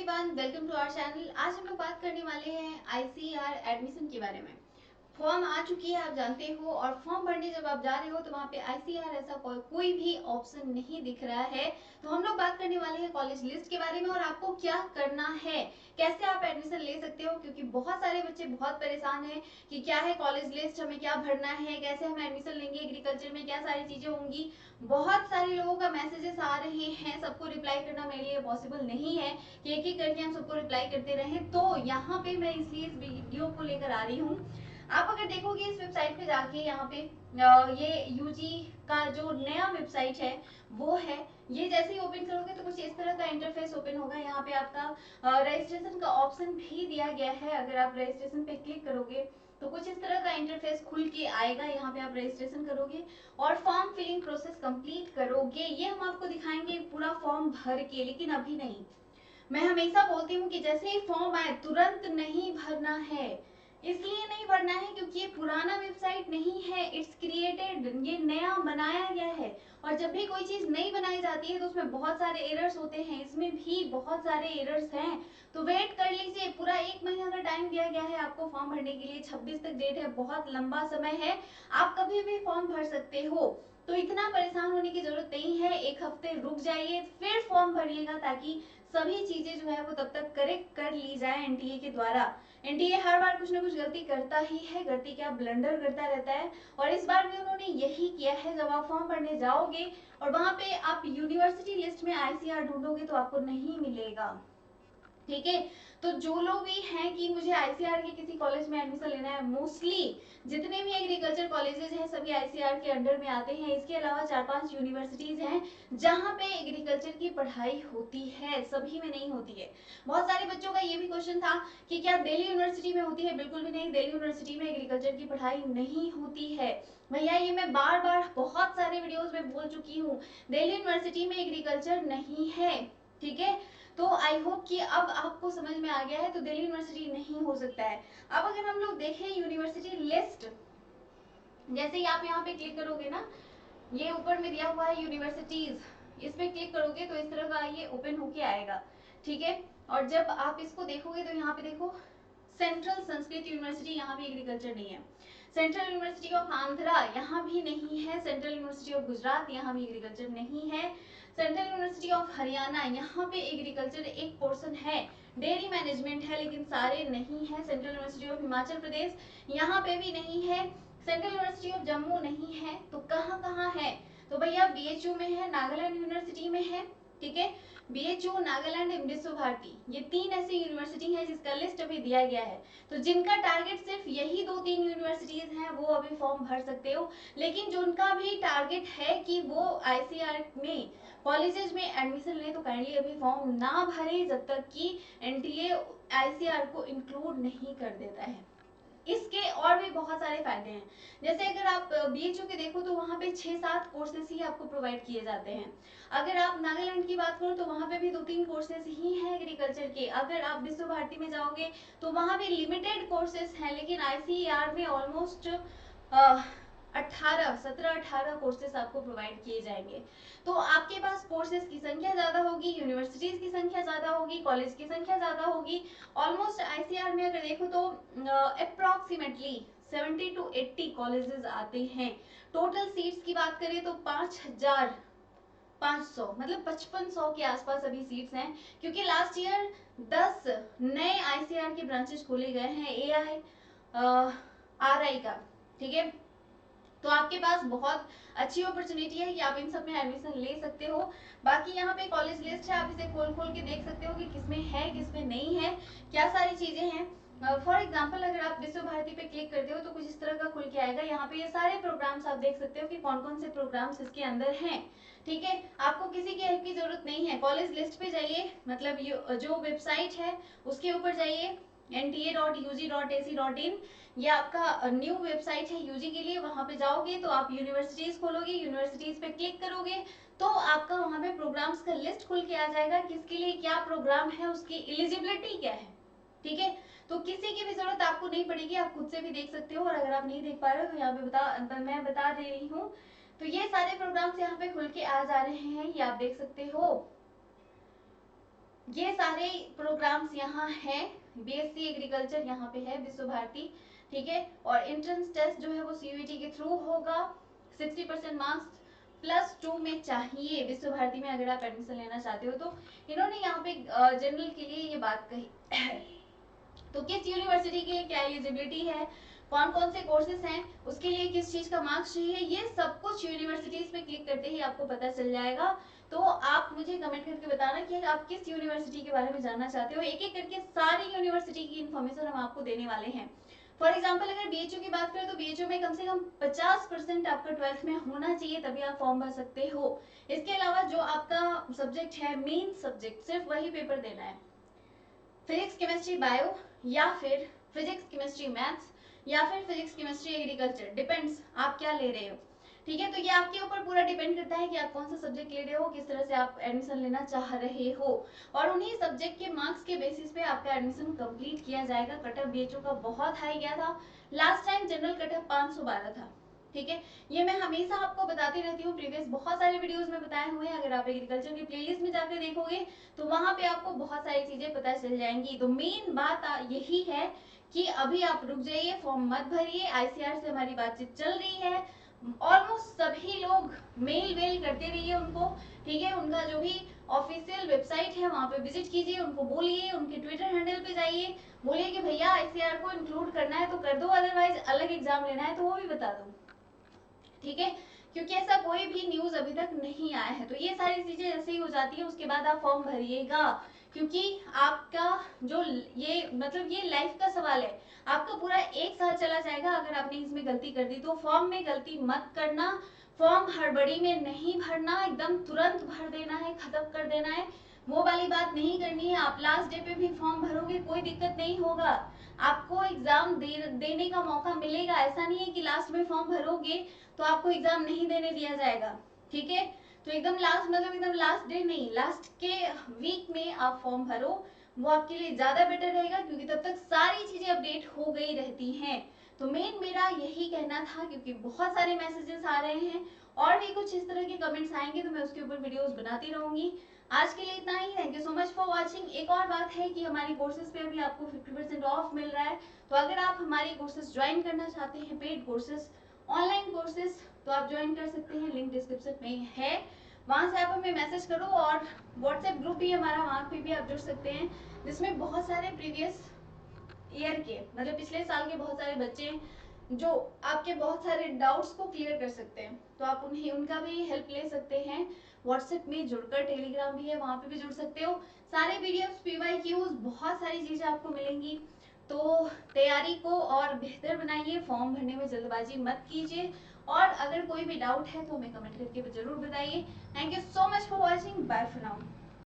Everyone, welcome to our channel. आज हम लोग बात करने वाले हैं आईसीआर एडमिशन के बारे में। फॉर्म आ चुकी है, आप जानते हो, और फॉर्म भरने जब आप जा रहे हो तो वहाँ पे आईसीआर ऐसा कोई भी ऑप्शन नहीं दिख रहा है। तो हम लोग बात करने वाले हैं कॉलेज लिस्ट के बारे में और आपको क्या करना है, कैसे आप एडमिशन ले सकते हो, क्योंकि बहुत सारे बच्चे बहुत परेशान हैं कि क्या है कॉलेज लिस्ट, हमें क्या भरना है, कैसे हम एडमिशन लेंगे, एग्रीकल्चर में क्या सारी चीजें होंगी। बहुत सारे लोगों का मैसेजेस आ रहे हैं, सबको रिप्लाई करना मेरे लिए पॉसिबल नहीं है कि एक एक करके हम सबको रिप्लाई करते रहें। तो यहाँ पे मैं इसलिए इस वीडियो को लेकर आ रही हूँ। आप अगर देखोगे इस वेबसाइट पे जाके, यहाँ पे ये यूजी का जो नया वेबसाइट है वो है। ये जैसे ही ओपन करोगे तो कुछ इस तरह का इंटरफेस ओपन होगा। यहाँ पे आपका रजिस्ट्रेशन का ऑप्शन भी दिया गया है। अगर आप रजिस्ट्रेशन पे क्लिक करोगे तो कुछ इस तरह का इंटरफेस खुल के आएगा। यहाँ पे आप रजिस्ट्रेशन करोगे और फॉर्म फिलिंग प्रोसेस कंप्लीट करोगे। ये हम आपको दिखाएंगे पूरा फॉर्म भर के, लेकिन अभी नहीं। मैं हमेशा बोलती हूँ कि जैसे ही फॉर्म आए तुरंत नहीं भरना है। इसलिए नहीं भरना है क्योंकि ये पुराना वेबसाइट नहीं है, इट्स क्रिएटेड, ये नया बनाया गया है। और जब भी कोई चीज नई बनाई जाती है तो उसमें बहुत सारे एरर्स होते हैं, इसमें भी बहुत सारे एरर्स हैं। तो वेट कर लीजिए, पूरा 1 महीना का टाइम दिया गया है आपको फॉर्म भरने के लिए। 26 तक डेट है, बहुत लंबा समय है, आप कभी भी फॉर्म भर सकते हो। तो इतना परेशान होने की जरूरत नहीं है, 1 हफ्ते रुक जाइए फिर फॉर्म भरिएगा, ताकि सभी चीजें जो है वो तब तक करेक्ट कर ली जाए एनटीए के द्वारा। एनटीए हर बार कुछ ना कुछ गलती करता ही है, गलती क्या ब्लंडर करता रहता है, और इस बार भी उन्होंने यही किया है। जब आप फॉर्म भरने जाओगे और वहां पे आप यूनिवर्सिटी लिस्ट में आईसीआर ढूंढोगे तो आपको नहीं मिलेगा। ठीक है, तो जो लोग भी हैं कि मुझे आईसीआर के किसी कॉलेज में एडमिशन लेना है, मोस्टली जितने भी एग्रीकल्चर कॉलेजेस हैं सभी आईसीआर के अंडर में आते हैं। इसके अलावा 4-5 यूनिवर्सिटीज हैं जहां पे एग्रीकल्चर की पढ़ाई होती है, सभी में नहीं होती है। बहुत सारे बच्चों का ये भी क्वेश्चन था कि क्या दिल्ली यूनिवर्सिटी में होती है। बिल्कुल भी नहीं, दिल्ली यूनिवर्सिटी में एग्रीकल्चर की पढ़ाई नहीं होती है भैया। ये मैं बार बार बहुत सारे वीडियोस में बोल चुकी हूँ, दिल्ली यूनिवर्सिटी में एग्रीकल्चर नहीं है। ठीक है, तो आई होप कि अब आपको समझ में आ गया है। तो दिल्ली यूनिवर्सिटी नहीं हो सकता है। अब अगर हम लोग देखें यूनिवर्सिटी लिस्ट, जैसे ही आप यहाँ पे क्लिक करोगे ना, ये ऊपर में दिया हुआ है यूनिवर्सिटीज, इस पे क्लिक करोगे तो इस तरह का ये ओपन होके आएगा। ठीक है, और जब आप इसको देखोगे तो यहाँ पे देखो सेंट्रल संस्कृत यूनिवर्सिटी, यहाँ भी एग्रीकल्चर नहीं है। सेंट्रल यूनिवर्सिटी ऑफ आंध्रा, यहाँ भी नहीं है। सेंट्रल यूनिवर्सिटी ऑफ गुजरात, यहाँ भी एग्रीकल्चर नहीं है। सेंट्रल यूनिवर्सिटी ऑफ हरियाणा, यहाँ पे एग्रीकल्चर एक पोर्शन है, डेयरी मैनेजमेंट है, लेकिन सारे नहीं है। Central university of Himachal Pradesh, यहाँ पे भी नहीं है। सेंट्रल यूनिवर्सिटी ऑफ जम्मू नहीं है। तो कहाँ कहाँ है, तो भैया बीएचयू में है, नागालैंड यूनिवर्सिटी में है। ठीक है, बीएचयू, नागालैंड, विश्व भारती, ये 3 ऐसी यूनिवर्सिटी हैं जिसका लिस्ट अभी दिया गया है। तो जिनका टारगेट सिर्फ यही 2-3 यूनिवर्सिटीज हैं वो अभी फॉर्म भर सकते हो। लेकिन जो उनका भी टारगेट है कि वो आईसीआर में कॉलेजेस में एडमिशन लें तो काइंडली अभी फॉर्म ना भरे जब तक कि एनटीए आईसीआर को इंक्लूड नहीं कर देता है। इसके और भी बहुत सारे फायदे हैं। जैसे अगर आप बीएचयू के देखो तो वहाँ पे 6-7 कोर्सेज ही आपको प्रोवाइड किए जाते हैं। अगर आप नागालैंड की बात करो तो वहाँ पे भी 2-3 कोर्सेज ही हैं एग्रीकल्चर के। अगर आप विश्व भारती में जाओगे तो वहाँ भी लिमिटेड कोर्सेज हैं, लेकिन आईसीआर में ऑलमोस्ट 17-18 कोर्सेज आपको प्रोवाइड किए जाएंगे। तो आपके पास कोर्सेज की संख्या ज्यादा होगी, यूनिवर्सिटीज की संख्या ज्यादा होगी, कॉलेज की संख्या ज्यादा होगी। ऑलमोस्ट आईसीआर में अगर देखो तो अप्रोक्सीमेटली 70 to 80 कॉलेजेस आते हैं। टोटल सीट्स की बात करें तो 5,500, मतलब 5500 के आसपास अभी सीट्स हैं, क्योंकि लास्ट ईयर 10 नए आईसीआर के ब्रांचेस खोले गए हैं, एआई आरआई का। ठीक है, तो आपके पास बहुत अच्छी अपॉर्चुनिटी है कि आप इन सब में एडमिशन ले सकते हो। बाकी यहाँ पे कॉलेज लिस्ट है, आप इसे खोल खोल के देख सकते हो कि किसमें है किसमें नहीं है, क्या सारी चीजें हैं। फॉर एग्जाम्पल अगर आप विश्व भारती पे क्लिक करते हो तो कुछ इस तरह का खुल के आएगा। यहाँ पे ये सारे प्रोग्राम्स आप देख सकते हो कि कौन कौन से प्रोग्राम्स इसके अंदर हैं। ठीक है, आपको किसी की हेल्प की जरूरत नहीं है। कॉलेज लिस्ट पे जाइए, मतलब जो वेबसाइट है उसके ऊपर जाइए, nta.ug.ac.in, ये आपका न्यू वेबसाइट है यूजी के लिए। वहां पे जाओगे तो आप यूनिवर्सिटीज खोलोगे, यूनिवर्सिटीज पे क्लिक करोगे तो आपका वहां पे प्रोग्राम्स का लिस्ट खुल के आ जाएगा, किसके लिए क्या प्रोग्राम है, उसकी एलिजिबिलिटी क्या है। ठीक है, तो किसी की भी जरूरत आपको नहीं पड़ेगी, आप खुद से भी देख सकते हो। और अगर आप नहीं देख पा रहे हो तो यहाँ पे मैं बता दे रही हूँ। तो ये सारे प्रोग्राम्स यहाँ पे खुल के आ जा रहे हैं, ये आप देख सकते हो। ये सारे प्रोग्राम्स यहाँ हैं। बीएससी एग्रीकल्चर यहाँ पे है विश्व भारती, ठीक है। और एंट्रेंस टेस्ट जो है वो सीयूईटी के थ्रू होगा। 60% मार्क्स +2 में चाहिए विश्व भारती में अगर आप एडमिशन लेना चाहते हो। तो इन्होंने यहाँ पे जनरल के लिए ये बात कही। तो किस यूनिवर्सिटी की क्या एलिजिबिलिटी है, कौन कौन से कोर्सेज हैं, उसके लिए किस चीज का मार्क्स चाहिए, ये सब कुछ यूनिवर्सिटीज पे क्लिक करते ही आपको पता चल जाएगा। तो आप मुझे कमेंट करके बताना कि आप किस यूनिवर्सिटी के बारे में जानना चाहते हो। एक एक करके सारी यूनिवर्सिटी की इन्फॉर्मेशन हम आपको देने वाले हैं। फॉर एग्जाम्पल अगर बीएचयू की बात करें तो बीएचयू में कम से कम 50% आपका 12th में होना चाहिए, तभी आप फॉर्म भर सकते हो। इसके अलावा जो आपका सब्जेक्ट है, मेन सब्जेक्ट, सिर्फ वही पेपर देना है। फिजिक्स केमिस्ट्री बायो, या फिर फिजिक्स केमिस्ट्री मैथ्स, या फिर फिजिक्स केमिस्ट्री एग्रीकल्चर, डिपेंड्स आप क्या ले रहे हो, ठीक है। तो ये आपके ऊपर पूरा डिपेंड करता है कि आप कौन सा सब्जेक्ट ले रहे हो, किस तरह से आप एडमिशन लेना चाह रहे हो, और उन्हीं सब्जेक्ट के मार्क्स के बेसिस पे आपका एडमिशन कंप्लीट किया जाएगा। कट ऑफ बीएचयू का बहुत हाई गया था last time, general cut off 512 था, ठीक है। ये मैं हमेशा आपको बताती रहती हूँ, प्रीवियस बहुत सारे वीडियोस में बताए हुए हैं। अगर आप एग्रीकल्चर की प्लेलिस्ट में जाकर देखोगे तो वहां पे आपको बहुत सारी चीजें पता चल जाएंगी। तो मेन बात यही है कि अभी आप रुक जाइए, फॉर्म मत भरिए। आईसीआर से हमारी बातचीत चल रही है, ऑलमोस्ट सभी लोग मेल वेल करते रहिए उनको, ठीक है। उनका जो भी ऑफिशियल वेबसाइट है वहां पे विजिट कीजिए, उनको बोलिए, उनके ट्विटर हैंडल पे जाइए, बोलिए कि भैया आईसीआर को इंक्लूड करना है तो कर दो, अदरवाइज अलग एग्जाम लेना है तो वो भी बता दो, ठीक है। क्योंकि ऐसा कोई भी न्यूज अभी तक नहीं आया है। तो ये सारी चीजें जैसे ही हो जाती है उसके बाद आप फॉर्म भरिएगा, क्योंकि आपका जो ये मतलब ये लाइफ का सवाल है। आपका पूरा 1 साल चला जाएगा अगर आपने इसमें गलती कर दी। तो फॉर्म में गलती मत करना, फॉर्म हड़बड़ी में नहीं भरना, एकदम तुरंत भर देना है, खत्म कर देना है, वो वाली बात नहीं करनी है। आप लास्ट डे पे भी फॉर्म भरोगे कोई दिक्कत नहीं होगा, आपको एग्जाम देने का मौका मिलेगा। ऐसा नहीं है कि लास्ट में फॉर्म भरोगे तो आपको एग्जाम नहीं देने दिया जाएगा, ठीक है। तो एकदम लास्ट मतलब एकदम लास्ट डे नहीं, लास्ट के वीक में आप फॉर्म भरो, वो आपके लिए ज्यादा बेटर रहेगा, क्योंकि तब तक सारी चीजें अपडेट हो गई रहती हैं। तो मेन मेरा यही कहना था, क्योंकि बहुत सारे मैसेजेस आ रहे हैं और भी कुछ इस तरह के कमेंट्स आएंगे तो मैं उसके ऊपर वीडियोस बनाती रहूंगी। आज के लिए इतना ही, thank you so much for watching. एक और बात है कि हमारी कोर्सेज पे अभी आपको 50% ऑफ मिल रहा है। तो अगर आप हमारी कोर्सेज ज्वाइन करना चाहते हैं, पेड कोर्सेज, ऑनलाइन कोर्सेज, तो आप ज्वाइन कर सकते हैं, लिंक डिस्क्रिप्शन में है, वहां से आप हमें मैसेज करो। और व्हाट्सएप ग्रुप भी हमारा, वहां पे भी आप जुड़ सकते हैं, जिसमें बहुत सारे प्रीवियस ईयर के मतलब पिछले साल के बहुत सारे बच्चे जो आपके बहुत सारे डाउट्स को क्लियर कर सकते हैं, तो आप उन्हें उनका भी हेल्प ले सकते हैं। व्हाट्सएप में जुड़कर, टेलीग्राम भी है वहां पे भी जुड़ सकते हो। सारे पीडीएफ, पीवाईक्यूज, बहुत सारी चीजें आपको मिलेंगी। तो तैयारी को और बेहतर बनाइए, फॉर्म भरने में जल्दबाजी मत कीजिए, और अगर कोई भी डाउट है तो हमें कमेंट करके जरूर बताइए। Thank you so much for watching, bye for now.